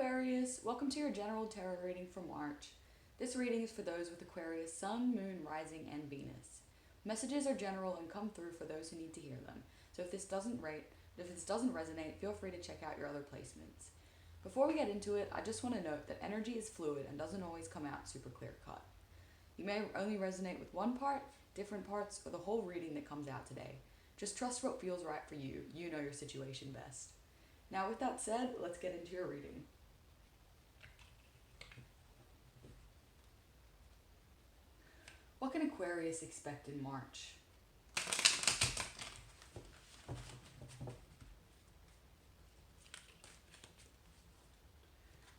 Aquarius, welcome to your general tarot reading for March. This reading is for those with Aquarius Sun, Moon, Rising, and Venus. Messages are general and come through for those who need to hear them. So if this doesn't resonate, feel free to check out your other placements. Before we get into it, I just want to note that energy is fluid and doesn't always come out super clear cut. You may only resonate with one part, different parts, or the whole reading that comes out today. Just trust what feels right for you. You know your situation best. Now, with that said, let's get into your reading. What can Aquarius expect in March?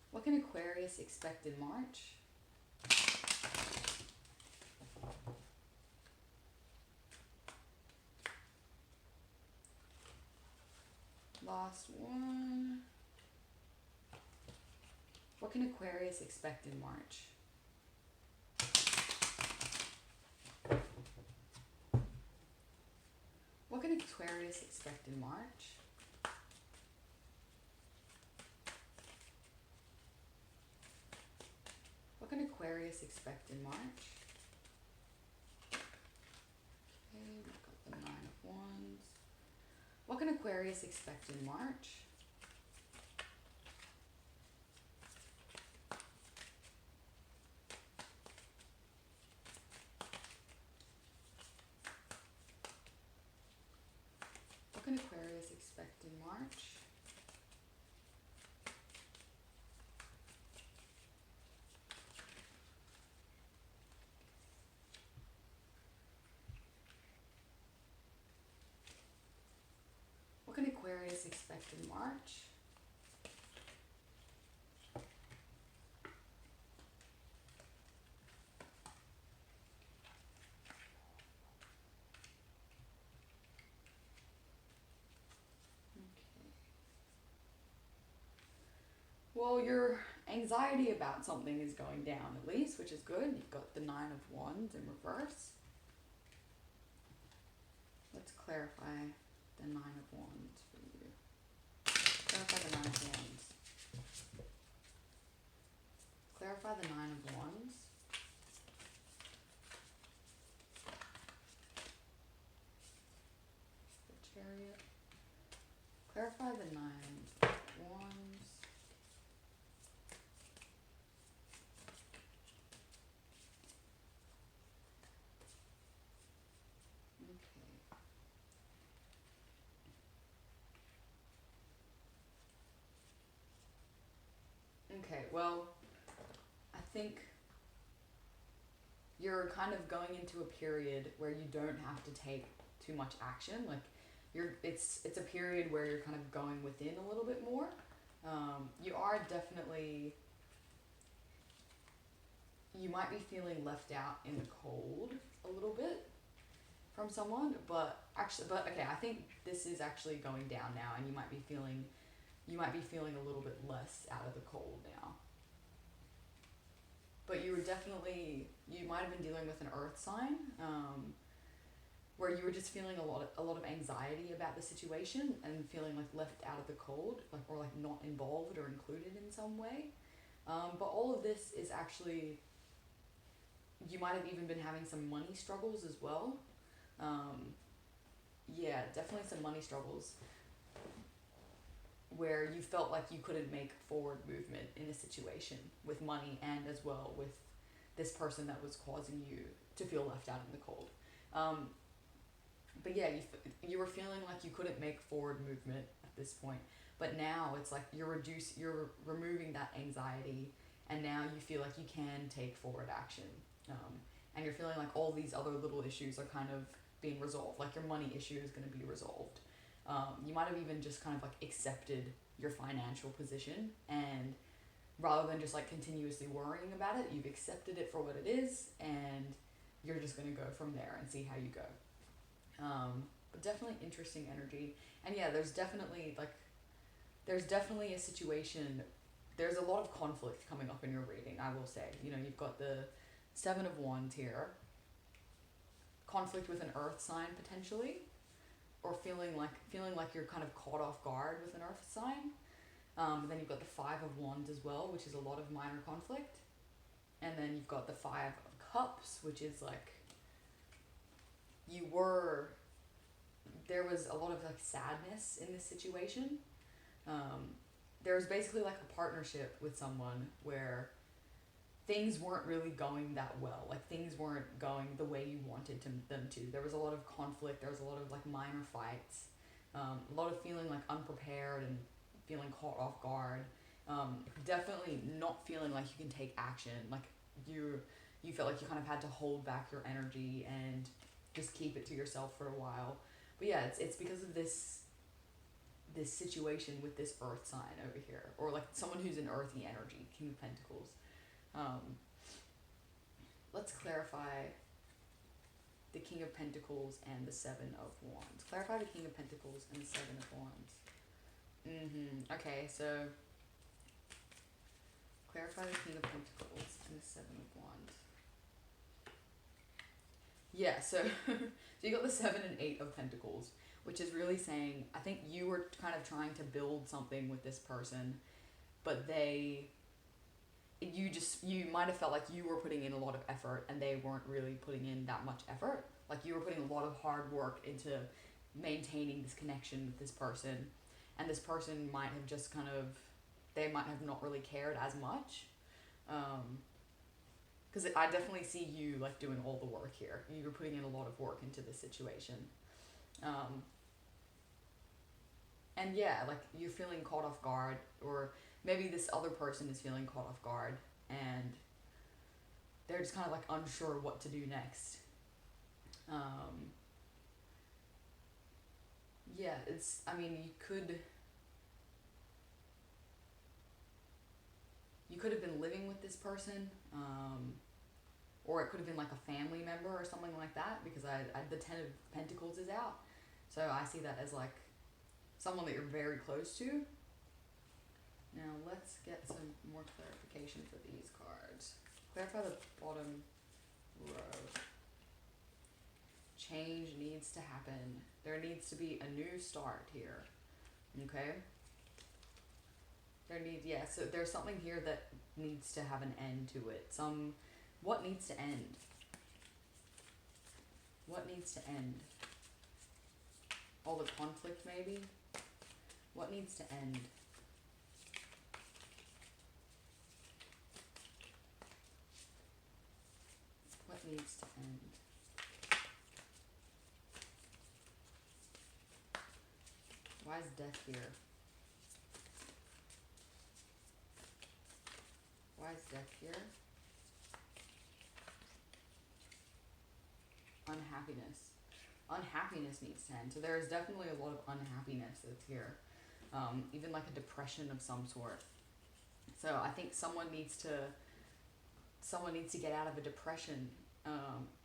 What can Aquarius expect in March? Last one. What can Aquarius expect in March? What can Aquarius expect in March? What can Aquarius expect in March? Okay, we've got the Nine of Wands. What can Aquarius expect in March? What can Aquarius expect in March? What can Aquarius expect in March? Well, your anxiety about something is going down at least, which is good. You've got the Nine of Wands in reverse. Let's clarify the Nine of Wands for you. Clarify the Nine of Wands. Clarify the Nine of Wands. The Chariot. Clarify the Nine of Wands. Okay, well, I think you're kind of going into a period where you don't have to take too much action. Like it's a period where you're kind of going within a little bit more. You are definitely, you might be feeling left out in the cold a little bit from someone, but okay, I think this is actually going down now, and you might be feeling a little bit less out of the cold now. But you might have been dealing with an earth sign, where you were just feeling a lot of anxiety about the situation and feeling like left out of the cold, or not involved or included in some way. But all of this is actually, you might have even been having some money struggles as well. Yeah, definitely some money struggles where you felt like you couldn't make forward movement in a situation with money, and as well with this person that was causing you to feel left out in the cold. But yeah, you were feeling like you couldn't make forward movement at this point, but now it's like you're removing that anxiety, and now you feel like you can take forward action, and you're feeling like all these other little issues are kind of being resolved. Like your money issue is going to be resolved. You might have even just kind of like accepted your financial position, and rather than just like continuously worrying about it, you've accepted it for what it is, and you're just going to go from there and see how you go. But definitely interesting energy. And yeah, there's definitely a situation, there's a lot of conflict coming up in your reading, I will say. You know, you've got the Seven of Wands here. Conflict with an earth sign potentially, or feeling like you're kind of caught off guard with an earth sign. Then you've got the Five of Wands as well, which is a lot of minor conflict. And then you've got the Five of Cups, which is like you were there was a lot of like sadness in this situation. There was basically like a partnership with someone where things weren't really going that well. Like things weren't going the way you wanted them to. There was a lot of conflict. There was a lot of like minor fights. A lot of feeling like unprepared and feeling caught off guard. Definitely not feeling like you can take action. Like you felt like you kind of had to hold back your energy and just keep it to yourself for a while. But yeah, it's because of this situation with this earth sign over here, or like someone who's an earthy energy, King of Pentacles. Let's clarify the King of Pentacles and the Seven of Wands. Clarify the King of Pentacles and the Seven of Wands. Okay, so clarify the King of Pentacles and the Seven of Wands. Yeah, so so you got the 7 and 8 of Pentacles, which is really saying, I think you were kind of trying to build something with this person, but you might have felt like you were putting in a lot of effort and they weren't really putting in that much effort. Like you were putting a lot of hard work into maintaining this connection with this person, and this person might have just they might have not really cared as much. Because I definitely see you like doing all the work here. You're putting in a lot of work into this situation. And yeah, like you're feeling caught off guard, or maybe this other person is feeling caught off guard and they're just kind of like unsure what to do next. Yeah, I mean, you could have been living with this person, or it could have been like a family member or something like that, because the 10 of Pentacles is out. So I see that as like someone that you're very close to. Now let's get some more clarification for these cards. Clarify the bottom row. Change needs to happen. There needs to be a new start here. Okay? So there's something here that needs to have an end to it. What needs to end? What needs to end? All the conflict, maybe? What needs to end? What needs to end? Why is death here? Why is death here? Unhappiness. Unhappiness needs to end. So there is definitely a lot of unhappiness that's here. Even like a depression of some sort. So I think someone needs to get out of a depression,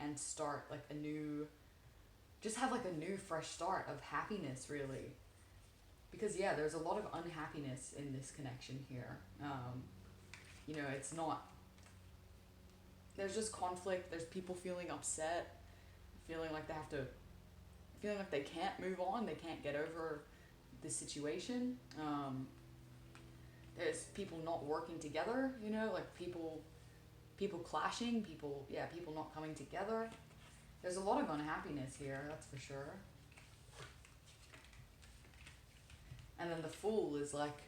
and start like just have like a new fresh start of happiness, really. Because yeah, there's a lot of unhappiness in this connection here. It's not, there's just conflict, there's people feeling upset, feeling like they can't move on, they can't get over the situation. There's people not working together, like people clashing, people not coming together. There's a lot of unhappiness here, that's for sure. And then the Fool is like,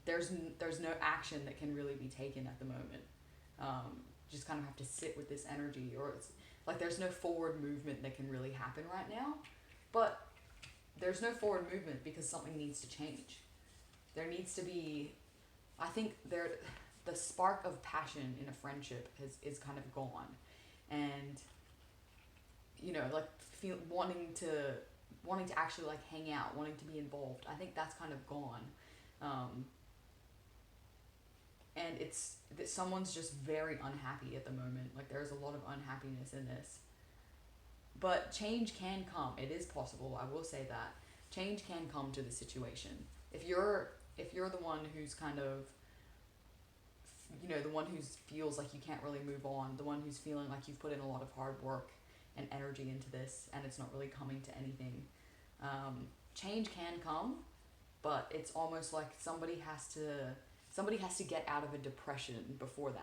there's no action that can really be taken at the moment. Just kind of have to sit with this energy, or it's like there's no forward movement that can really happen right now. But there's no forward movement because something needs to change. There needs to be, I think the spark of passion in a friendship is kind of gone, and like wanting to actually like hang out, wanting to be involved. I think that's kind of gone. And it's that someone's just very unhappy at the moment. Like there's a lot of unhappiness in this. But change can come. It is possible. I will say that change can come to the situation. If you're the one who's kind of, the one who feels like you can't really move on, the one who's feeling like you've put in a lot of hard work and energy into this and it's not really coming to anything, change can come, but it's almost like somebody has to get out of a depression before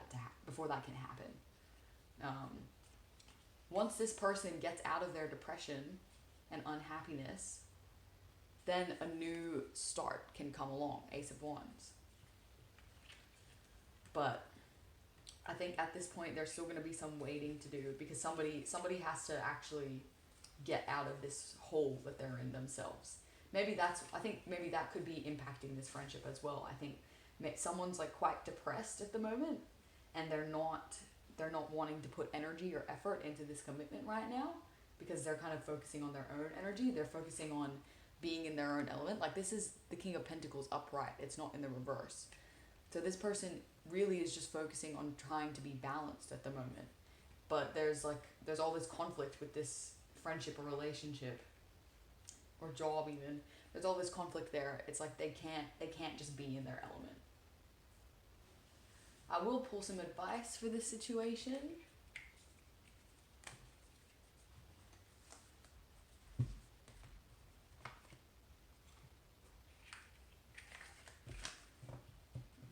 before that can happen. Once this person gets out of their depression and unhappiness, then a new start can come along, Ace of Wands. But I think at this point there's still going to be some waiting to do, because somebody has to actually get out of this hole that they're in themselves. I think maybe that could be impacting this friendship as well. I think someone's like quite depressed at the moment, and they're not wanting to put energy or effort into this commitment right now, because they're kind of focusing on their own energy. They're focusing on being in their own element. Like, this is the King of Pentacles upright. It's not in the reverse. So this person really is just focusing on trying to be balanced at the moment. But there's all this conflict with this friendship or relationship or job even. There's all this conflict there. It's like they can't just be in their element. I will pull some advice for this situation.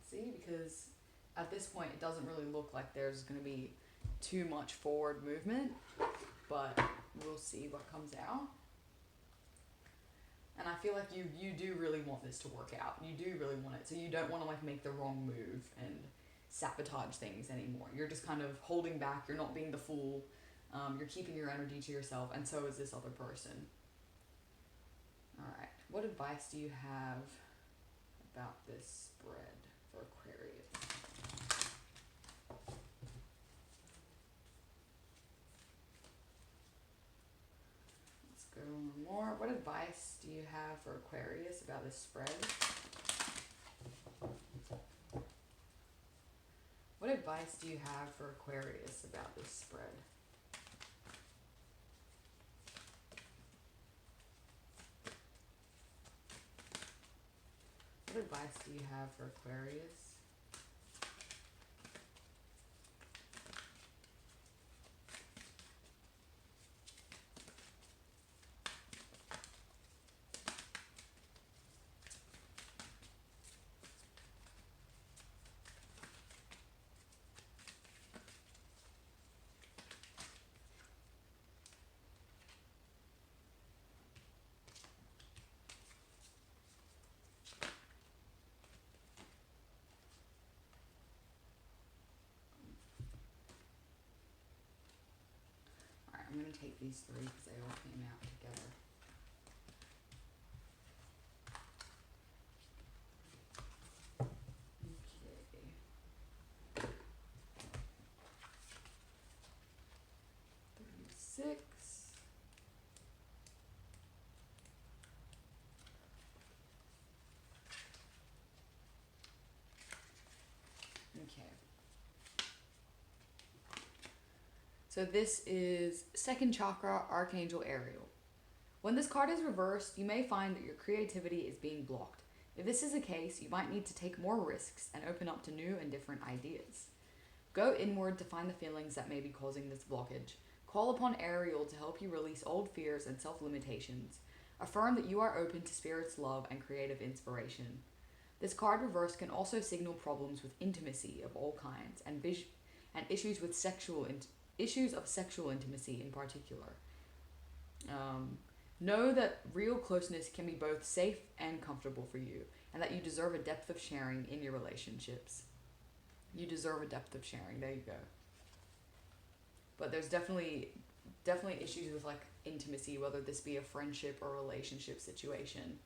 See, because at this point it doesn't really look like there's going to be too much forward movement, but we'll see what comes out. And I feel like you do really want this to work out. You do really want it. So you don't want to like make the wrong move and sabotage things anymore. You're just kind of holding back. You're not being the fool. You're keeping your energy to yourself, and so is this other person. All right. What advice do you have about this spread for Aquarius? Let's go one more. What advice do you have for Aquarius about this spread? What advice do you have for Aquarius about this spread? What advice do you have for Aquarius? I'm going to take these three because they all came out together. Okay. 36. Okay. So this is second chakra, Archangel Ariel. When this card is reversed, you may find that your creativity is being blocked. If this is the case, you might need to take more risks and open up to new and different ideas. Go inward to find the feelings that may be causing this blockage. Call upon Ariel to help you release old fears and self-limitations. Affirm that you are open to Spirit's love and creative inspiration. This card reversed can also signal problems with intimacy of all kinds and issues of sexual intimacy in particular. Know that real closeness can be both safe and comfortable for you, and that you deserve a depth of sharing in your relationships. You deserve a depth of sharing. There you go. But there's definitely issues with like intimacy, whether this be a friendship or relationship situation.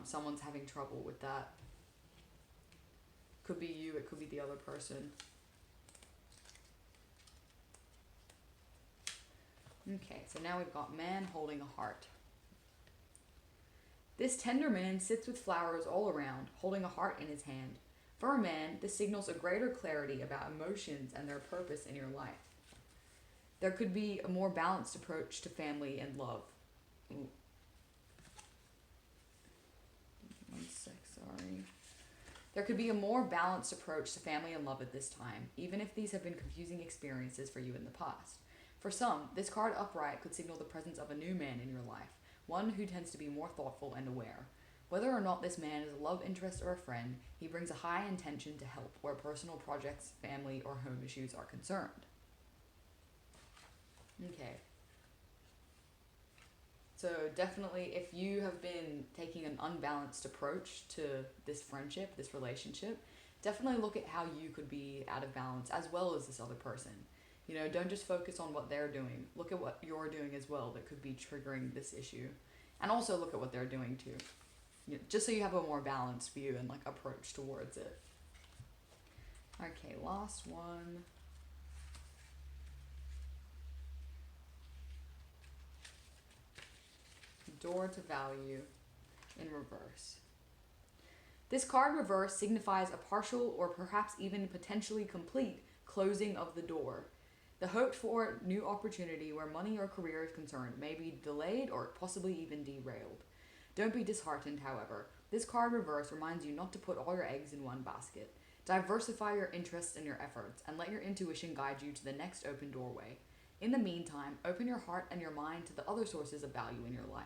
Someone's having trouble with that. Could be you, it could be the other person. Okay, so now we've got man holding a heart. This tender man sits with flowers all around, holding a heart in his hand. For a man, this signals a greater clarity about emotions and their purpose in your life. There could be a more balanced approach to family and love. Ooh. One sec, sorry. There could be a more balanced approach to family and love at this time, even if these have been confusing experiences for you in the past. For some, this card upright could signal the presence of a new man in your life, one who tends to be more thoughtful and aware. Whether or not this man is a love interest or a friend, he brings a high intention to help where personal projects, family, or home issues are concerned. Okay. So definitely, if you have been taking an unbalanced approach to this friendship, this relationship, definitely look at how you could be out of balance as well as this other person. You know, don't just focus on what they're doing. Look at what you're doing as well that could be triggering this issue. And also look at what they're doing too. You know, just so you have a more balanced view and like approach towards it. Okay, last one. Door to value in reverse. This card reverse signifies a partial or perhaps even potentially complete closing of the door. The hoped for new opportunity where money or career is concerned may be delayed or possibly even derailed. Don't be disheartened, however. This card reverse reminds you not to put all your eggs in one basket. Diversify your interests and your efforts, and let your intuition guide you to the next open doorway. In the meantime, open your heart and your mind to the other sources of value in your life.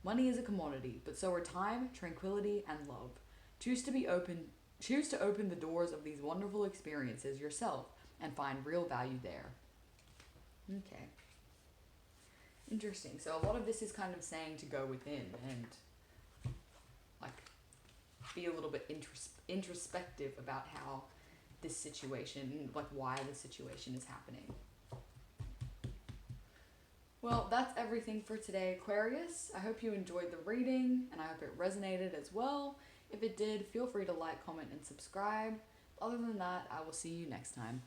Money is a commodity, but so are time, tranquility, and love. Choose to open the doors of these wonderful experiences yourself and find real value there. Okay. Interesting. So a lot of this is kind of saying to go within and like be a little bit introspective about how this situation, like why the situation is happening. Well, that's everything for today, Aquarius. I hope you enjoyed the reading, and I hope it resonated as well. If it did, feel free to like, comment, and subscribe. Other than that, I will see you next time.